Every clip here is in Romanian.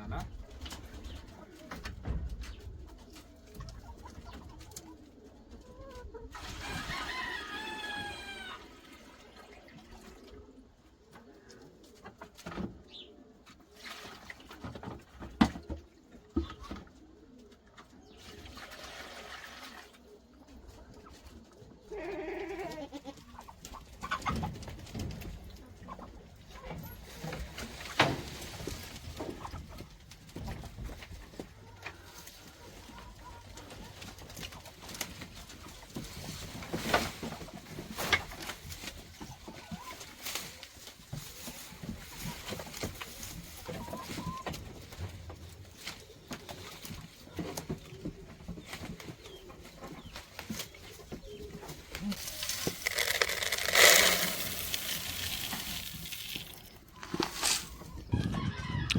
Na.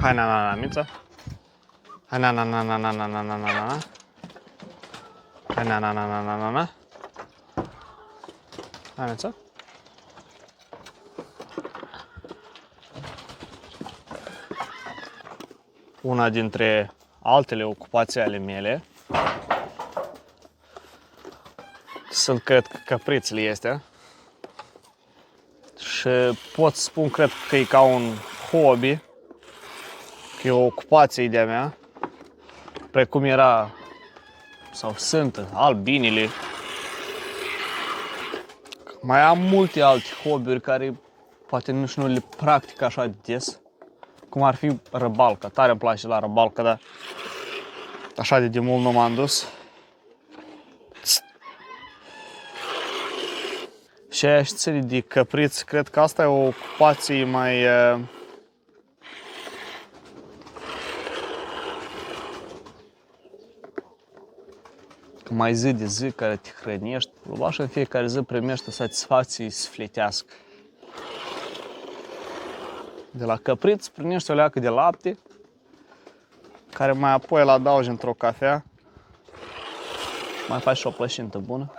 Hai na, Miță. Hai na. Hai na. Hai, Miță. Una dintre altele ocupații ale mele sunt, cred că, căprițele astea. Și pot spun, cred că e ca un hobby, că e o ocupație de-a mea, precum era sau sunt albinele. Mai am multe alte hobby-uri care poate nici nu le practic așa de des, cum ar fi răbalca. Tare îmi place la răbalca, dar așa de mult nu m-am dus. Și aia și ține de căpriți, cred că asta e o ocupație mai zi de zi, care te hrănești. Probabil în fiecare zi primești o satisfacție sufletească. De la căpriți primești o leacă de lapte, care mai apoi îl adaugi într-o cafea. Mai faci și o plășintă bună.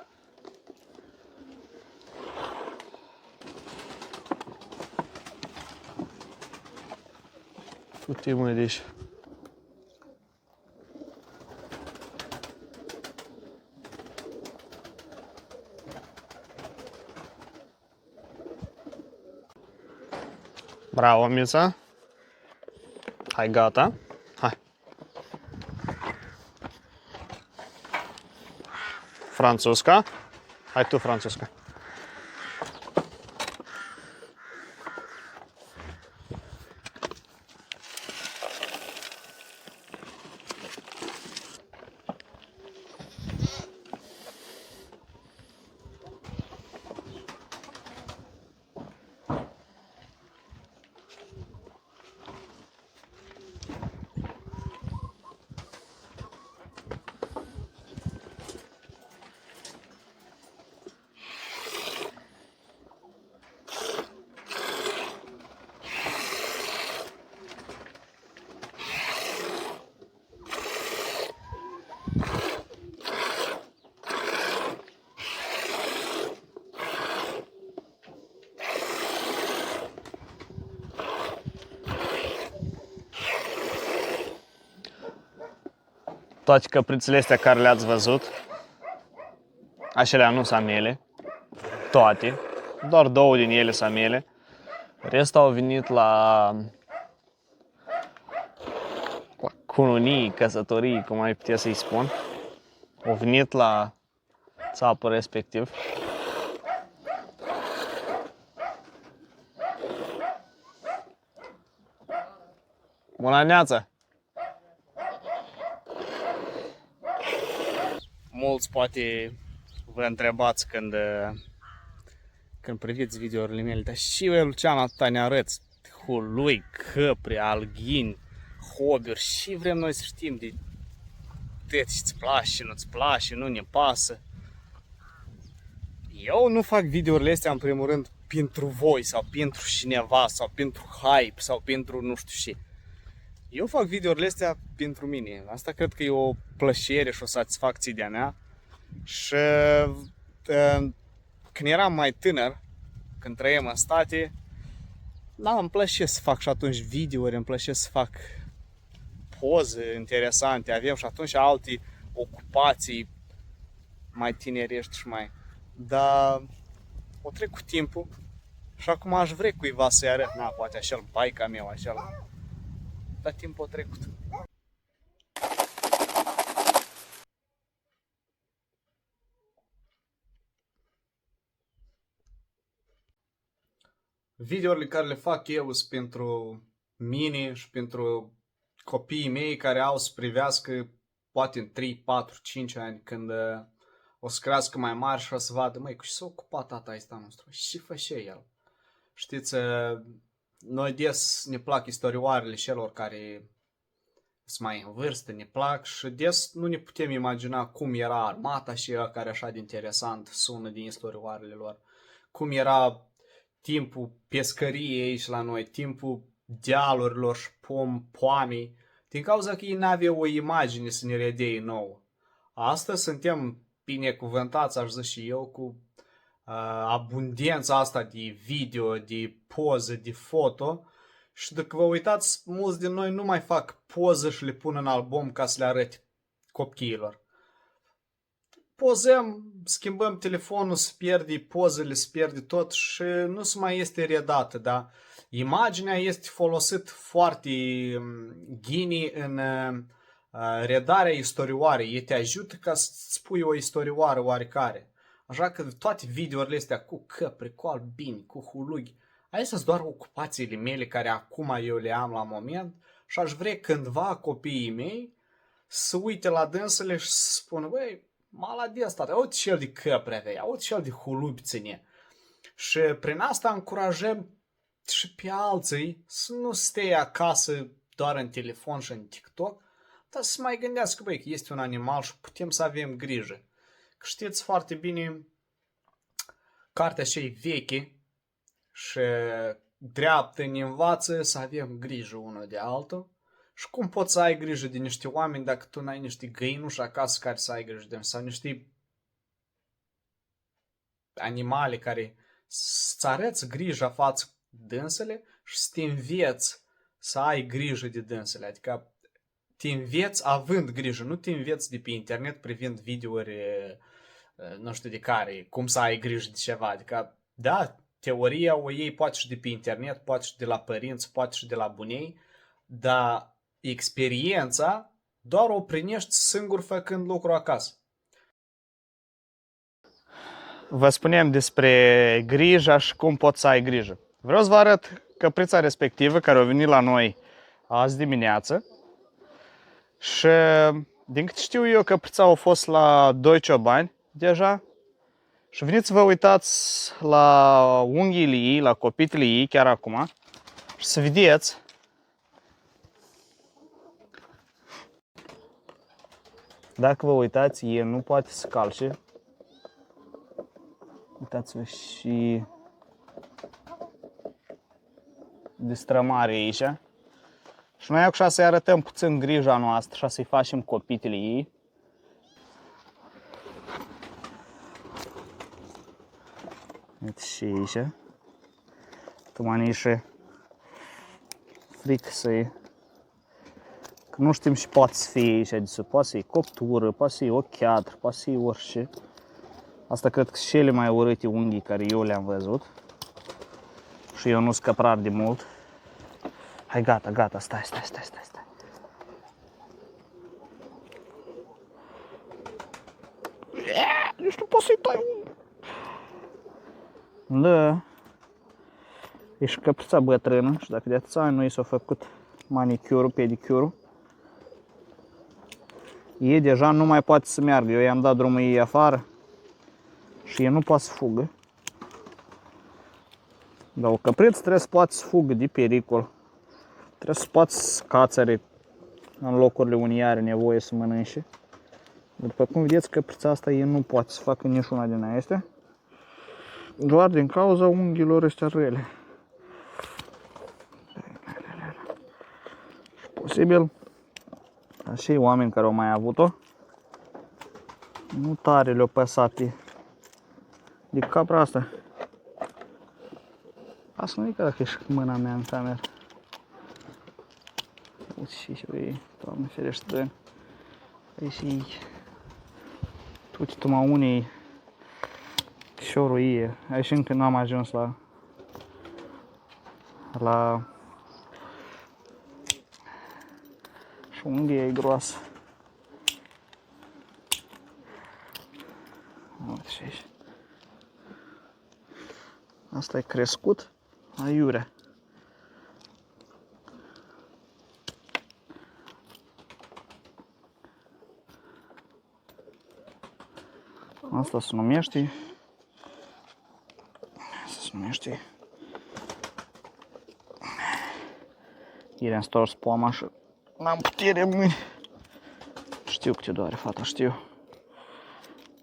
Uite, mă, deci. Bravo, Mița. Hai, gata. Hai. Franțusca. Hai tu, Franțusca. Toate căprițele astea care le-ați văzut, acelea nu sunt mele, toate, doar 2 din ele sunt mele. Restul au venit la cununii, căsătorii, cum ai putea să-i spun. Au venit la țapul respectiv. Bună neața! Mulți poate vă întrebați când priviți videourile mele, dar și eu, Lucian, atâta ne arăți hului, căpri, alghini, hobby-uri, și vrem noi să știm de ce-ți place, nu-ți place, nu ne pasă. Eu nu fac videourile astea în primul rând pentru voi sau pentru cineva sau pentru hype sau pentru nu știu ce. Eu fac videourile astea pentru mine. Asta cred că e o plăcere și o satisfacție de-a mea. Și când eram mai tânăr, când trăiam în state, da, îmi plăcea să fac și atunci videouri, îmi plăcea să fac poze interesante. Aveam și atunci alte ocupații mai tinerești și mai... Dar o trec cu timpul și acum aș vrea cuiva să-i arăt, poate așa baica meu, așa. Dar timpul a trecut. Videourile care le fac eu sunt pentru mine și pentru copiii mei care au să privească poate în 3, 4, 5 ani când o să crească mai mari și o să vadă, măi, cu ce s-a ocupat tata ăsta nostru? Și ce făcea el? Știți, noi des ne plac istorioarele celor care sunt mai în vârstă, ne plac și des nu ne putem imagina cum era armata și ea care așa de interesant sună din istorioarele lor. Cum era timpul pescăriei aici la noi, timpul dealurilor și poamei, din cauza că ei n-aveau o imagine să ne redea nouă. Astăzi suntem binecuvântați, aș zice și eu, cu abundența asta de video, de poze, de foto. Și dacă vă uitați, mulți din noi nu mai fac poze și le pun în album ca să le arăt copiilor. Pozăm, schimbăm telefonul, se pierde pozele, se pierde tot și nu se mai este redată, dar imaginea este folosită foarte ghini în redarea istorioarei. Ei te ajută ca să spui o istorioară oarecare. Așa că toate videourile astea cu căpri, cu albini, cu hulughi, astea sunt doar ocupațiile mele care acum eu le am la moment și aș vrea cândva copiii mei să uite la dânsele și să spună, băi, maladie asta, uite și el de căpri avea, uite și el de hulubi ține. Și prin asta încurajăm și pe alții să nu stea acasă doar în telefon și în TikTok, dar să mai gândească, băi, că este un animal și putem să avem grijă. Că știți foarte bine, cartea și veche și dreaptă ne învață să avem grijă unul de altul. Și cum poți să ai grijă de niște oameni dacă tu n-ai niște găinuși acasă care să ai grijă de ei, sau niște animale care să-ți arăți grija față dânsele și să te înveți să ai grijă de dânsele. Adică te înveți având grijă, nu te înveți de pe internet privind videouri, nu știu de care, cum să ai grijă de ceva. Adică, da, teoria o iei poate și de pe internet, poate și de la părinți, poate și de la bunei, dar experiența doar o primești singur făcând lucru acasă. Vă spunem despre grija și cum poți să ai grijă. Vreau să vă arăt căprița respectivă care a venit la noi azi dimineață. Și din câte știu eu, căprița a fost la 2 ciobani deja. Și veniți să vă uitați la unghiile ei, la copitele ei chiar acum. Și să vedeți dacă vă uitați, el nu poate să calce. Uitați-vă și destrămare aici. Și noi așa să-i arătăm puțin grija noastră și să-i facem copitele ei. Uite și aici. Tămanișe frică să-i... Că nu știm și poate să fie aici, adică poate să-i coptură, poate să-i o cheatră, poate să-i orice. Asta cred că sunt cele mai urâte unghii care eu le-am văzut. Și eu nu scăprar de mult. Hai, gata, gata, stai. Nici nu poți să-i tai unghii. Da. E și căprița bătrână și dacă de atâția ani nu i s-a făcut manicurul, pedicurul, ei deja nu mai poate să meargă. Eu i-am dat drumul ei afară și el nu poate să fugă. Dar o căpriță trebuie să poate să fugă de pericol. Trebuie să poate să cațăre în locurile unde are nevoie să mănânce. După cum vedeți, căprița asta el nu poate să facă niciuna din astea. Doar din cauza unghiilor ăstea rele. Și posibil. Dar și oameni care au mai avut-o. Nu tare le-au păsat de capra asta. Asta nu e că și mâna mea în cameră. Uite și ei, Doamne ferește de ani. Aici și uite tu mă unii șorul e. Aici încă nu am ajuns la și unghia e groasă. Uite și aici. Asta e crescut aiurea. Asta se numește. Ieri am stors poama și n-am putere în mâini. Știu că te doare, fata, știu.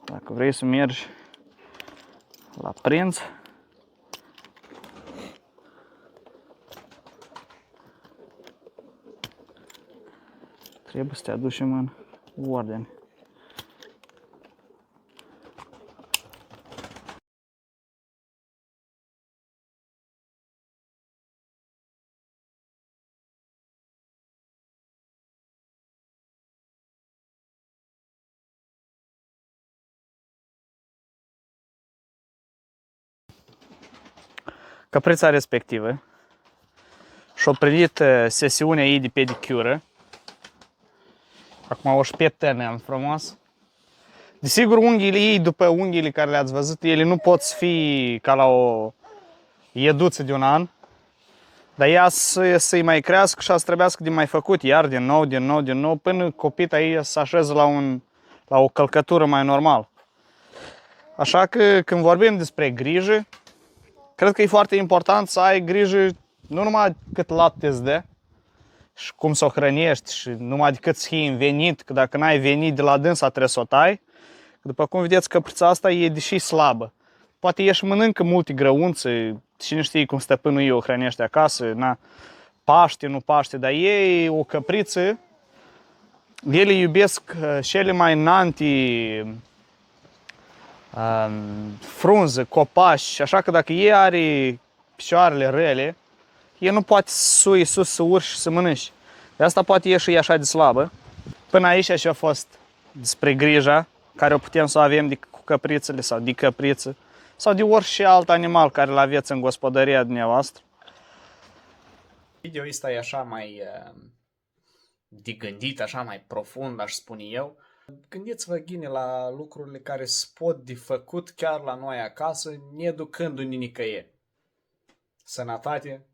Dacă vrei să mergi la prinț, trebuie să te aducem în ordine. Căprița respectivă și-a pregătit sesiunea ei de pedicură. Acum o șpetăneam frumos. Desigur, unghiile ei, după unghiile care le-ați văzut, ele nu pot fi ca la o ieduță de un an. Dar ea să-i mai crească și să trebuiască de mai făcut iar din nou, până copita ei să așeze la o călcătură mai normală. Așa că când vorbim despre grijă, cred că e foarte important să ai grijă nu numai cât lapte îți dă și cum să o hrănești și numai decât să fii venit, că dacă n-ai venit de la dânsa trebuie să o tai. După cum vedeți, căprița asta e deși slabă. Poate ieși mănâncă multe grăunțe, cine știe cum stăpânul ei o hrănește acasă, na, paște, nu paște, dar ei, o căpriță, ele iubesc cele mai înalte frunze, copaci, așa că dacă ei are picioarele rele, el nu poate sui sus, să urci și să mănânci. De asta poate ieși așa de slabă. Până aici și a fost despre grija care o putem să o avem cu căprițele sau de căpriță sau de orice alt animal care îl aveți în gospodăria dumneavoastră. Video ăsta e așa mai de gândit, așa mai profund, aș spune eu. Gândiți-vă gine la lucrurile care se pot de făcut chiar la noi acasă, ne ducându-ne nicăieri. Sănătate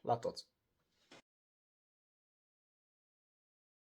la toți!